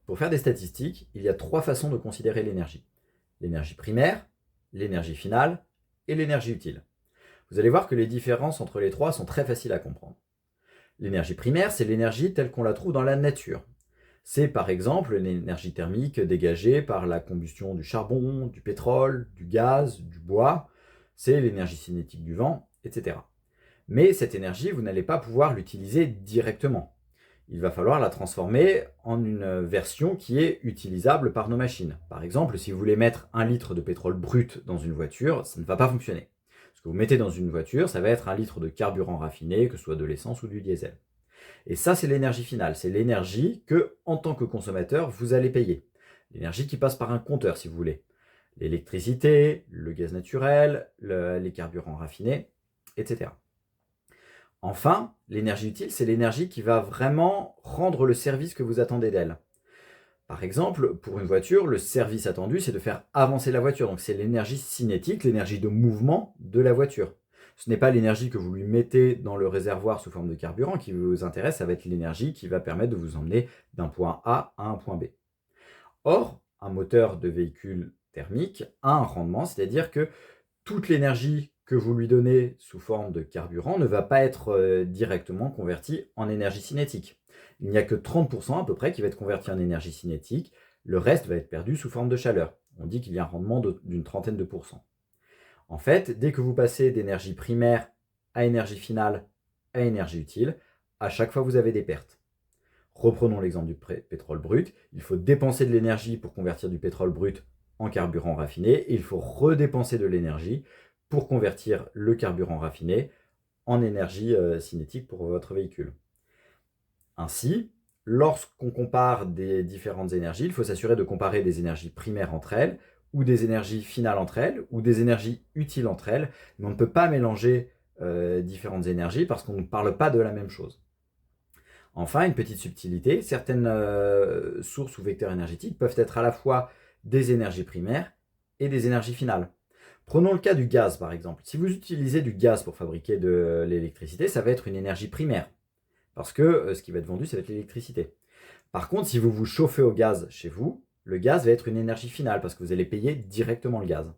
Pour faire des statistiques, il y a 3 façons de considérer l'énergie. L'énergie primaire, l'énergie finale et l'énergie utile. Vous allez voir que les différences entre les 3 sont très faciles à comprendre. L'énergie primaire, c'est l'énergie telle qu'on la trouve dans la nature. C'est par exemple l'énergie thermique dégagée par la combustion du charbon, du pétrole, du gaz, du bois. C'est l'énergie cinétique du vent, etc. Mais cette énergie, vous n'allez pas pouvoir l'utiliser directement. Il va falloir la transformer en une version qui est utilisable par nos machines. Par exemple, si vous voulez mettre 1 litre de pétrole brut dans une voiture, ça ne va pas fonctionner. Ce que vous mettez dans une voiture, ça va être 1 litre de carburant raffiné, que ce soit de l'essence ou du diesel. Et ça, c'est l'énergie finale. C'est l'énergie que, en tant que consommateur, vous allez payer. L'énergie qui passe par un compteur, si vous voulez. L'électricité, le gaz naturel, les carburants raffinés, etc. Enfin, l'énergie utile, c'est l'énergie qui va vraiment rendre le service que vous attendez d'elle. Par exemple, pour une voiture, le service attendu, c'est de faire avancer la voiture. Donc c'est l'énergie cinétique, l'énergie de mouvement de la voiture. Ce n'est pas l'énergie que vous lui mettez dans le réservoir sous forme de carburant qui vous intéresse, ça va être l'énergie qui va permettre de vous emmener d'un point A à un point B. Or, un moteur de véhicule thermique a un rendement, c'est-à-dire que toute l'énergie que vous lui donnez sous forme de carburant ne va pas être directement convertie en énergie cinétique. Il n'y a que 30% à peu près qui va être converti en énergie cinétique, le reste va être perdu sous forme de chaleur. On dit qu'il y a un rendement d'une trentaine de pourcents. En fait, dès que vous passez d'énergie primaire à énergie finale à énergie utile, à chaque fois vous avez des pertes. Reprenons l'exemple du pétrole brut. Il faut dépenser de l'énergie pour convertir du pétrole brut en carburant raffiné et il faut redépenser de l'énergie pour convertir le carburant raffiné en énergie cinétique pour votre véhicule. Ainsi, lorsqu'on compare des différentes énergies, il faut s'assurer de comparer des énergies primaires entre elles, ou des énergies finales entre elles, ou des énergies utiles entre elles, mais on ne peut pas mélanger différentes énergies parce qu'on ne parle pas de la même chose. Enfin, une petite subtilité, certaines sources ou vecteurs énergétiques peuvent être à la fois des énergies primaires et des énergies finales. Prenons le cas du gaz par exemple. Si vous utilisez du gaz pour fabriquer de l'électricité, ça va être une énergie primaire, parce que ce qui va être vendu, ça va être l'électricité. Par contre, si vous vous chauffez au gaz chez vous, le gaz va être une énergie finale, parce que vous allez payer directement le gaz.